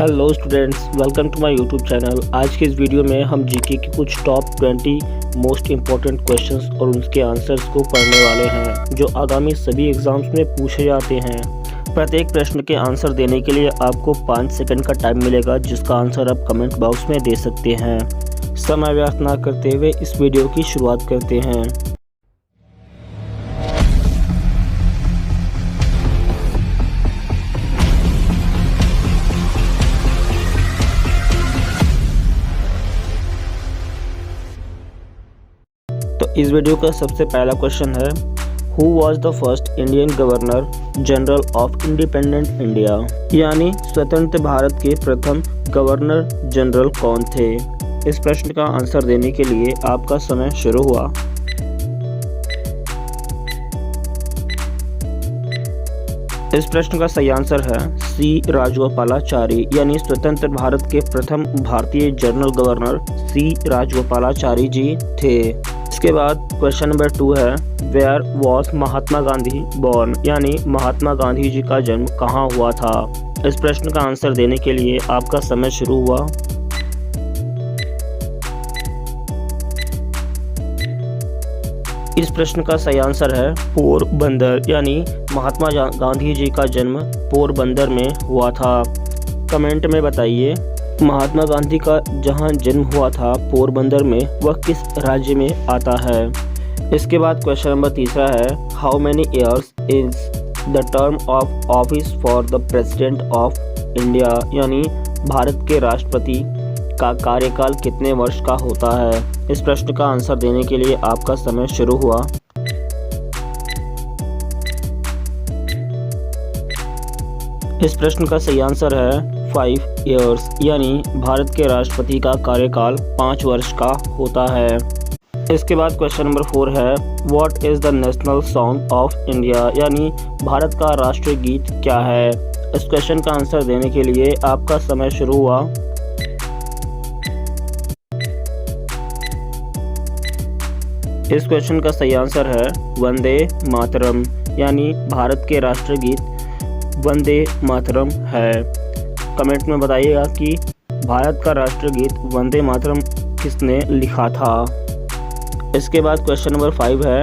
Hello students, welcome to my YouTube channel. आज के इस वीडियो में हम जीके के कुछ टॉप 20 मोस्ट इम्पॉर्टेंट क्वेश्चंस और उनके आंसर्स को पढ़ने वाले हैं जो आगामी सभी एग्जाम्स में पूछे जाते हैं। प्रत्येक प्रश्न के आंसर देने के लिए आपको 5 सेकंड का टाइम मिलेगा, जिसका आंसर आप कमेंट बॉक्स में दे सकते हैं। समय व्यर्थ ना करते हुए इस वीडियो की शुरुआत करते हैं। तो इस वीडियो का सबसे पहला क्वेश्चन है, who was the first Indian governor general of independent India, यानी स्वतंत्र भारत के प्रथम गवर्नर जनरल कौन थे। इस प्रश्न का आंसर देने के लिए आपका समय शुरू हुआ। इस प्रश्न का सही आंसर है सी राजगोपालाचारी, यानी स्वतंत्र भारत के प्रथम भारतीय general governor C Rajagopalachari ji थे। इसके बाद क्वेश्चन नंबर 2 है, where was Mahatma Gandhi born, यानी महात्मा गांधी जी का जन्म कहाँ हुआ था। इस प्रश्न का आंसर देने के लिए आपका समय शुरू हुआ। इस प्रश्न का सही आंसर है पोरबंदर, यानी महात्मा गांधी जी का जन्म पोरबंदर में हुआ था। कमेंट में बताइए महात्मा गांधी का जहां जन्म हुआ था पोरबंदर में, वह किस राज्य में आता है। इसके बाद क्वेश्चन नंबर 3 है, how many years is the term of office for the president of India, यानी भारत के राष्ट्रपति का कार्यकाल कितने वर्ष का होता है। इस प्रश्न का आंसर देने के लिए आपका समय शुरू हुआ। इस प्रश्न का सही आंसर है 5 ईयर्स, यानी भारत के राष्ट्रपति का कार्यकाल 5 वर्ष का होता है। इसके बाद क्वेश्चन नंबर 4 है, what is the national song of India, यानी भारत का राष्ट्रीय गीत क्या है। इस क्वेश्चन का आंसर देने के लिए आपका समय शुरू हुआ। इस क्वेश्चन का सही आंसर है वंदे मातरम, यानी भारत के राष्ट्रीय गीत वंदे मातरम है। कमेंट में बताइएगा कि भारत का राष्ट्रीय गीत वंदे मातरम किसने लिखा था। इसके बाद क्वेश्चन नंबर 5 है,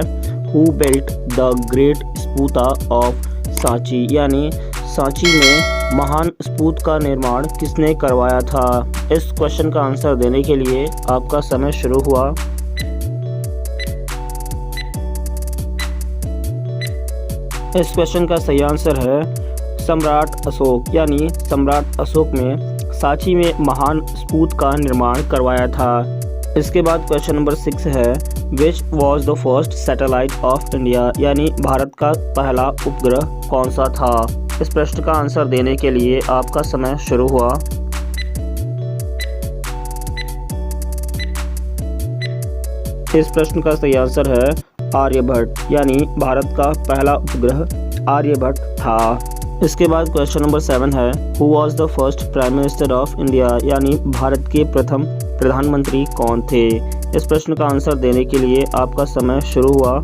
हु बिल्ट द ग्रेट स्पूता ऑफ सांची, यानी सांची में महान स्तूप का निर्माण किसने करवाया था। इस क्वेश्चन का आंसर देने के लिए आपका समय शुरू हुआ। इस क्वेश्चन का सही आंसर है सम्राट अशोक, यानी सम्राट अशोक ने सांची में महान स्तूप का निर्माण करवाया था। इसके बाद क्वेश्चन नंबर 6 है, which was the first satellite of India, यानी भारत का पहला उपग्रह कौन सा था। इस प्रश्न का आंसर देने के लिए आपका समय शुरू हुआ। इस प्रश्न का सही आंसर है आर्यभट्ट, यानी भारत का पहला उपग्रह आर्यभट्ट था। इसके बाद क्वेश्चन नंबर 7 है, who was the first prime minister of India, यानी भारत के प्रथम प्रधानमंत्री कौन थे। इस प्रश्न का आंसर देने के लिए आपका समय शुरू हुआ।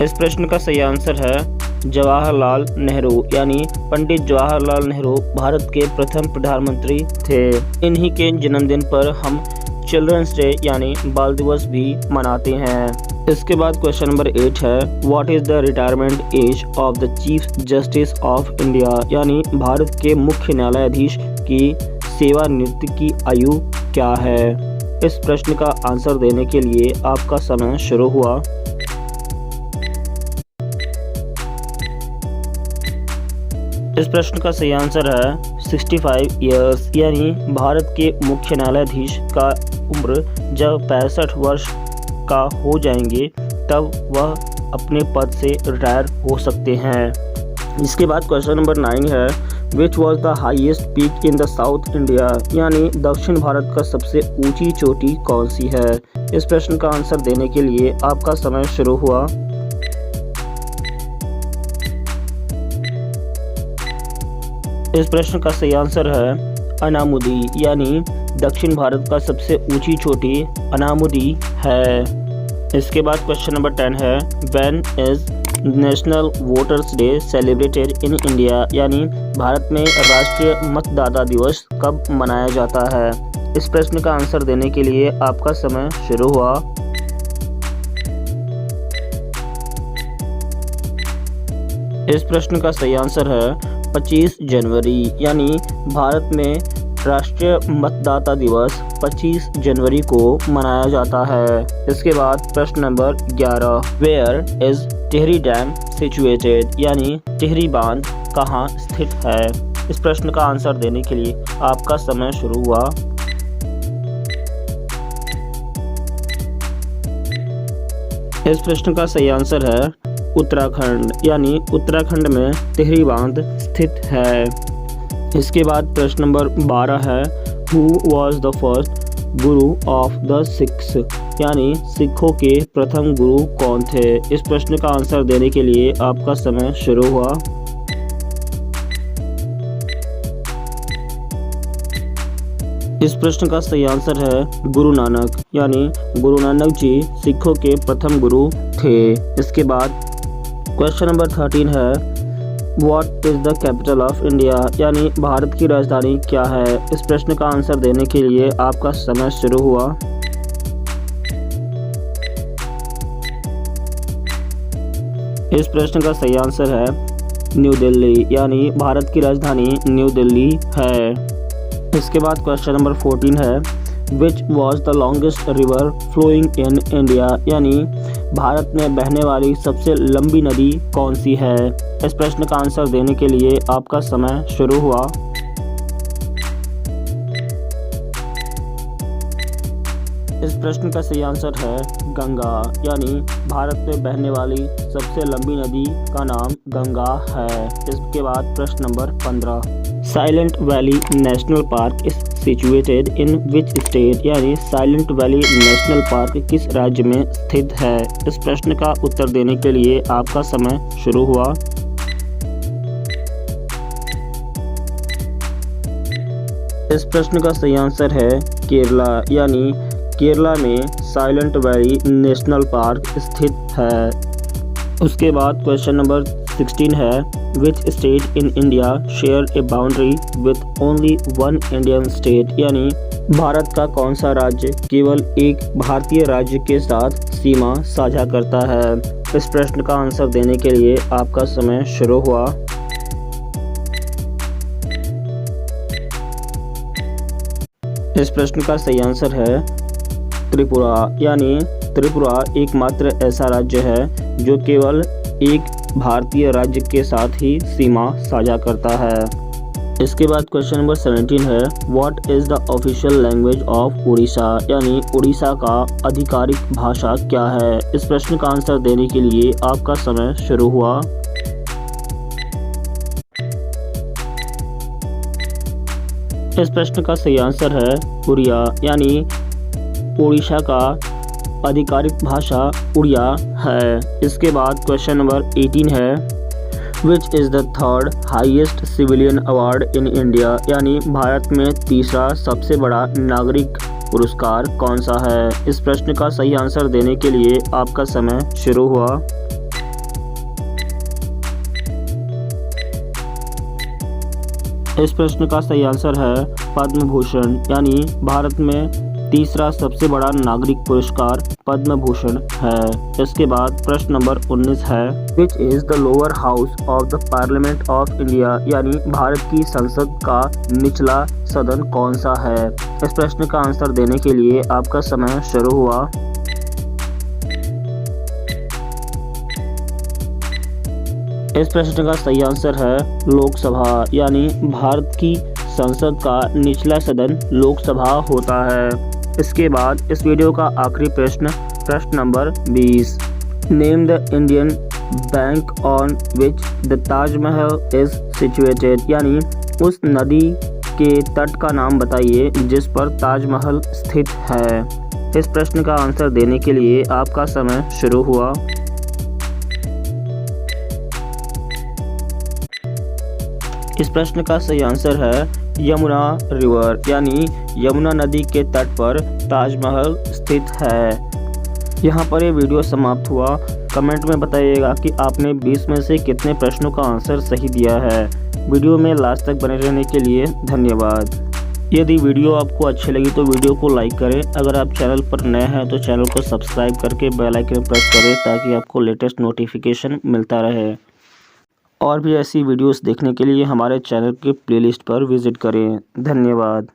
इस प्रश्न का सही आंसर है जवाहरलाल नेहरू, यानी पंडित जवाहरलाल नेहरू भारत के प्रथम प्रधानमंत्री थे। इन्हीं के जन्मदिन पर हम चिल्ड्रंस डे यानी बाल दिवस भी मनाते हैं। इसके बाद क्वेश्चन नंबर 8 है, what is the retirement age of the chief justice of India, यानी भारत के मुख्य न्यायाधीश की सेवानिवृत्ति की आयु क्या है। इस प्रश्न का आंसर देने के लिए आपका समय शुरू हुआ। इस प्रश्न का सही आंसर है 65 ईयर्स, यानी भारत के मुख्य न्यायाधीश का उम्र जब 65 वर्ष का हो जाएंगे तब वह अपने पद से रिटायर हो सकते हैं। इसके बाद क्वेश्चन नंबर 9 है, which was the highest peak in the south India, यानी दक्षिण भारत का सबसे ऊंची चोटी कौन सी है। इस प्रश्न का आंसर देने के लिए आपका समय शुरू हुआ। इस प्रश्न का सही आंसर है अनामुदी, यानी दक्षिण भारत का सबसे ऊंची चोटी अनामुदी है। इसके बाद क्वेश्चन नंबर 10 है, when is national voters day celebrated in India, यानी भारत में राष्ट्रीय मतदाता दिवस कब मनाया जाता है? इस प्रश्न का आंसर देने के लिए आपका समय शुरू हुआ। इस प्रश्न का सही आंसर है 25 जनवरी, यानी भारत में राष्ट्रीय मतदाता दिवस 25 जनवरी को मनाया जाता है। इसके बाद प्रश्न number 11, where is Tehri dam situated, यानी टिहरी बांध कहाँ स्थित है? इस प्रश्न का आंसर देने के लिए आपका समय शुरू हुआ। इस प्रश्न का सही आंसर है उत्तराखंड, यानी उत्तराखंड में टिहरी बांध स्थित है। इसके बाद प्रश्न नंबर 12 है, who was the first Guru of the Sikhs, यानी सिखों के प्रथम गुरु कौन थे? इस प्रश्न का आंसर देने के लिए आपका समय शुरू हुआ। इस प्रश्न का सही आंसर है गुरु नानक, यानी गुरु नानक जी सिखों के प्रथम गुरु थे। इसके बाद क्वेश्चन नंबर 13 है, what is the capital of India, यानी भारत की राजधानी क्या है? इस प्रश्न का आंसर देने के लिए आपका समय शुरू हुआ। इस प्रश्न का सही आंसर है न्यू दिल्ली, यानी भारत की राजधानी न्यू दिल्ली है। इसके बाद क्वेश्चन नंबर 14 है, which was the longest river flowing in India, यानी भारत में बहने वाली सबसे लंबी नदी कौन सी है? इस प्रश्न का आंसर देने के लिए आपका समय शुरू हुआ। इस प्रश्न का सही आंसर है गंगा, यानी भारत में बहने वाली सबसे लंबी नदी का नाम गंगा है। इसके बाद प्रश्न number 15, silent valley national park is situated in which state, यानी साइलेंट वैली नेशनल पार्क किस राज्य में स्थित है? इस प्रश्न का उत्तर देने के लिए आपका समय शुरू हुआ। इस प्रश्न का सही आंसर है केरला, यानी केरला में साइलेंट वैली नेशनल पार्क स्थित है। उसके बाद क्वेश्चन नंबर 16 है, which state in India share A boundary with only one Indian state, यानी भारत का कौन सा राज्य केवल एक भारतीय राज्य के साथ सीमा साझा करता है? इस प्रश्न का आंसर देने के लिए आपका समय शुरू हुआ। इस प्रश्न का सही आंसर है त्रिपुरा, यानी त्रिपुरा एकमात्र ऐसा राज्य है जो केवल एक भारतीय राज्य के साथ ही सीमा साझा करता है। इसके बाद क्वेश्चन नंबर 17 है, what is the official language of Orissa, यानी उड़ीसा का आधिकारिक भाषा क्या है? इस प्रश्न का आंसर देने के लिए आपका समय शुरू हुआ। इस प्रश्न का सही आंसर है उड़िया, यानी उड़ीसा का आधिकारिक भाषा उड़िया है। इसके बाद क्वेश्चन नंबर 18 है, which is the third highest civilian award in India, यानी भारत में तीसरा सबसे बड़ा नागरिक पुरस्कार कौन सा है? इस प्रश्न का सही आंसर देने के लिए आपका समय शुरू हुआ। इस प्रश्न का सही आंसर है पद्म भूषण, यानी भारत में तीसरा सबसे बड़ा नागरिक पुरस्कार पद्म भूषण है। इसके बाद प्रश्न नंबर 19 है, which is the lower house of the parliament of India, यानी भारत की संसद का निचला सदन कौन सा है? इस प्रश्न का आंसर देने के लिए आपका समय शुरू हुआ। इस प्रश्न का सही आंसर है लोकसभा, यानी भारत की संसद का निचला सदन लोकसभा होता है। इसके बाद इस वीडियो का आखिरी प्रश्न number 20, name the Indian bank on which the Taj Mahal is situated, यानी उस नदी के तट का नाम बताइए जिस पर ताजमहल स्थित है। इस प्रश्न का आंसर देने के लिए आपका समय शुरू हुआ। इस प्रश्न का सही आंसर है यमुना रिवर, यानी यमुना नदी के तट पर ताजमहल स्थित है। यहाँ पर ये वीडियो समाप्त हुआ। कमेंट में बताइएगा कि आपने 20 में से कितने प्रश्नों का आंसर सही दिया है। वीडियो में लास्ट तक बने रहने के लिए धन्यवाद। यदि वीडियो आपको अच्छी लगी तो वीडियो को लाइक करें। अगर आप चैनल पर नए हैं तो चैनल को सब्सक्राइब करके बेल आइकन प्रेस करें ताकि आपको लेटेस्ट नोटिफिकेशन मिलता रहे। और भी ऐसी वीडियोस देखने के लिए हमारे चैनल के प्लेलिस्ट पर विजिट करें। धन्यवाद।